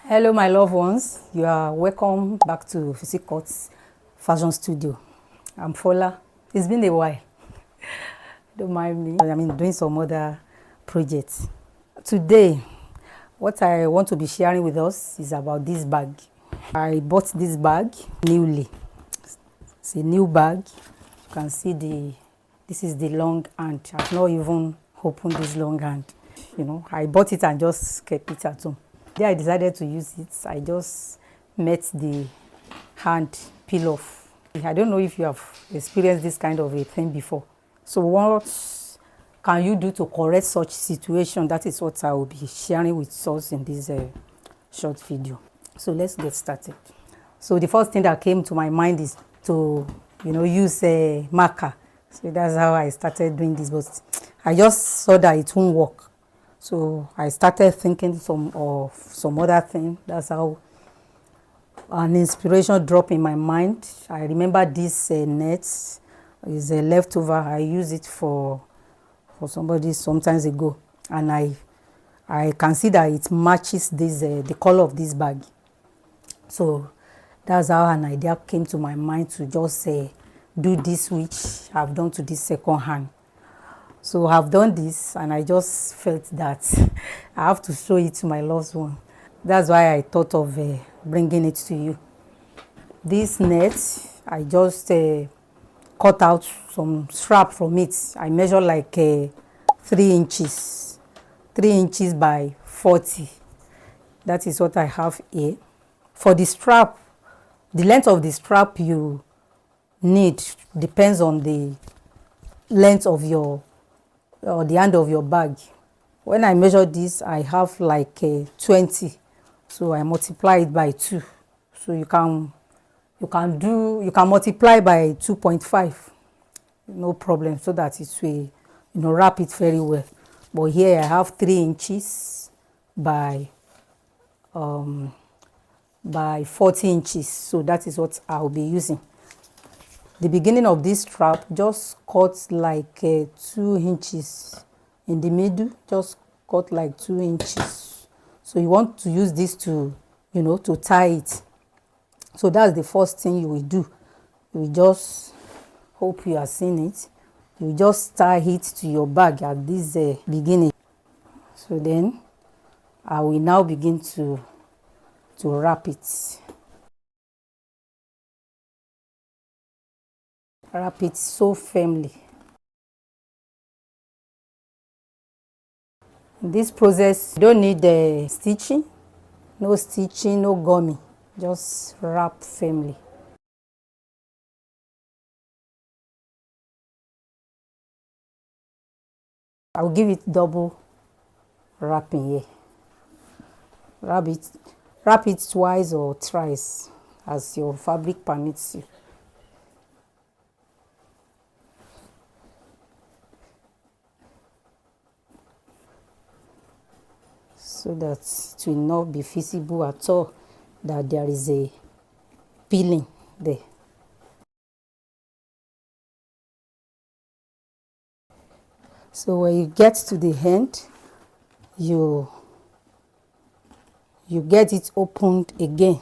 Hello my loved ones, you are welcome back to Physique Fashion Studio. I'm Fola. It's been a while. Don't mind me. Doing some other projects. Today, what I want to be sharing with us is about this bag. I bought this bag newly. It's a new bag. You can see this is the long hand. I've not even opened this long hand. I bought it and just kept it at home. Then I decided to use it. I just met the hand peel off. I don't know if you have experienced this kind of a thing before. So what can you do to correct such situation? That is what I will be sharing with us in this short video. So let's get started. So the first thing that came to my mind is to use a marker. So that's how I started doing this, but I just saw that it won't work. So I started thinking some other thing. That's how an inspiration dropped in my mind. I remember this net is a leftover. I used it for somebody sometimes ago, and I can see that it matches this the color of this bag. So that's how an idea came to my mind to just do this, which I've done to this second hand. So I've done this and I just felt that I have to show it to my loved one. That's why I thought of bringing it to you. This net, I just cut out some strap from it. I measured like 3 inches. 3 inches by 40. That is what I have here. For the strap, the length of the strap you need depends on the length of the hand of your bag. When I measure this, I have like 20, so I multiply it by 2. So you can multiply by 2.5, no problem, so that it will wrap it very well. But here I have 3 inches by 40 inches, so that is what I'll be using. The beginning of this strap, just cut like 2 inches in the middle. Just cut like 2 inches. So you want to use this to to tie it. So that's the first thing you will do. You will just, hope you are seeing it, you just tie it to your bag at this beginning. So then I will now begin to wrap it. Wrap it so firmly. In this process, you don't need the stitching, no gummy. Just wrap firmly. I'll give it double wrapping here. Wrap it twice or thrice as your fabric permits you. So that it will not be visible at all that there is a peeling there. So when you get to the end, you get it opened again,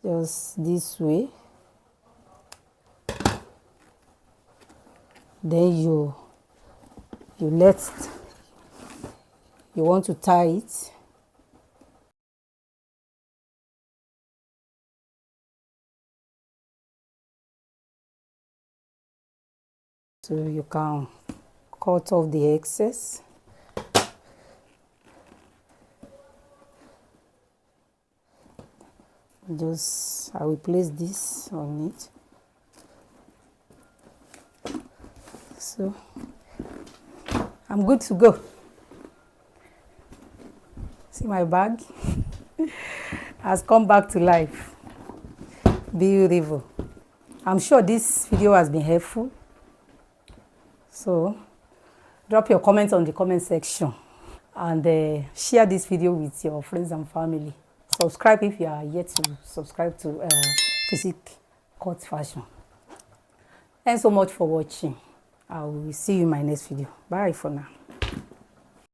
just this way. Then you want to tie it. So you can cut off the excess. I will place this on it. So I'm good to go. See, my bag has come back to life. Beautiful. I'm sure this video has been helpful. So drop your comments on the comment section and share this video with your friends and family. Subscribe if you are yet to subscribe to Physique Fashion. Thanks so much for watching. I will see you in my next video. Bye for now.